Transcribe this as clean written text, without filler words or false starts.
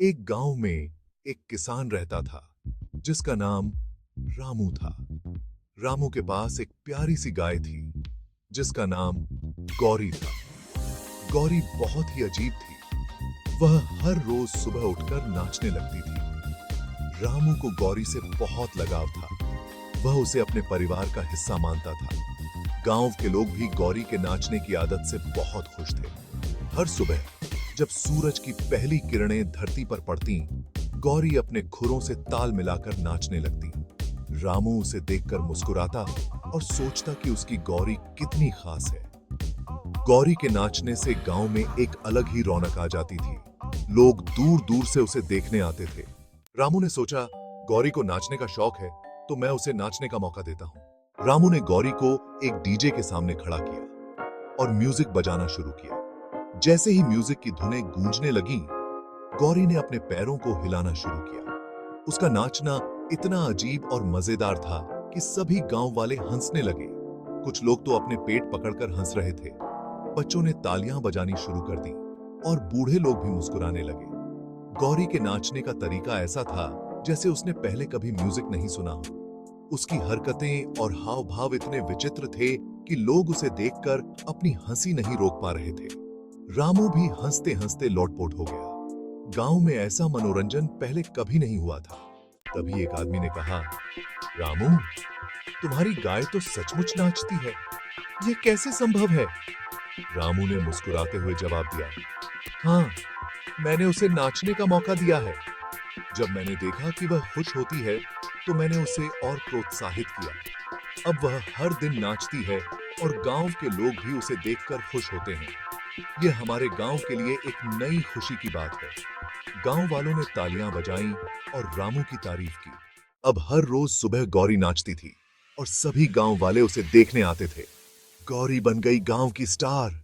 एक गांव में एक किसान रहता था जिसका नाम रामू था। रामू के पास एक प्यारी सी गाय थी जिसका नाम गौरी था। गौरी बहुत ही अजीब थी। वह हर रोज सुबह उठकर नाचने लगती थी। रामू को गौरी से बहुत लगाव था। वह उसे अपने परिवार का हिस्सा मानता था। गांव के लोग भी गौरी के नाचने की आदत से बहुत खुश थे। हर सुबह जब सूरज की पहली किरणें धरती पर पड़ती, गौरी अपने खुरों से ताल मिलाकर नाचने लगती। रामू उसे देखकर मुस्कुराता और सोचता कि उसकी गौरी कितनी खास है। गौरी के नाचने से गांव में एक अलग ही रौनक आ जाती थी। लोग दूर दूर से उसे देखने आते थे। रामू ने सोचा, गौरी को नाचने का शौक है तो मैं उसे नाचने का मौका देता हूं। रामू ने गौरी को एक डीजे के सामने खड़ा किया और म्यूजिक बजाना शुरू किया। जैसे ही म्यूजिक की धुनें गूंजने लगीं, गौरी ने अपने पैरों को हिलाना शुरू किया। उसका नाचना इतना अजीब और मजेदार था कि सभी गांव वाले हंसने लगे। कुछ लोग तो अपने पेट पकड़कर हंस रहे थे। बच्चों ने तालियां बजानी शुरू कर दी और बूढ़े लोग भी मुस्कुराने लगे। गौरी के नाचने का तरीका ऐसा था जैसे उसने पहले कभी म्यूजिक नहीं सुना हो। उसकी हरकतें और हाव भाव इतने विचित्र थे कि लोग उसे देखकर अपनी हंसी नहीं रोक पा रहे थे। रामू भी हंसते हंसते लोटपोट हो गया। गांव में ऐसा मनोरंजन पहले कभी नहीं हुआ था। तभी एक आदमी ने कहा, रामू, तुम्हारी गाय तो सचमुच नाचती है, ये कैसे संभव है? रामू ने मुस्कुराते हुए जवाब दिया, हाँ, मैंने उसे नाचने का मौका दिया है। जब मैंने देखा कि वह खुश होती है तो मैंने उसे और प्रोत्साहित किया। अब वह हर दिन नाचती है और गांव के लोग भी उसे देखकर खुश होते हैं। ये हमारे गांव के लिए एक नई खुशी की बात है। गांव वालों ने तालियां बजाईं और रामू की तारीफ की। अब हर रोज सुबह गौरी नाचती थी और सभी गांव वाले उसे देखने आते थे। गौरी बन गई गांव की स्टार।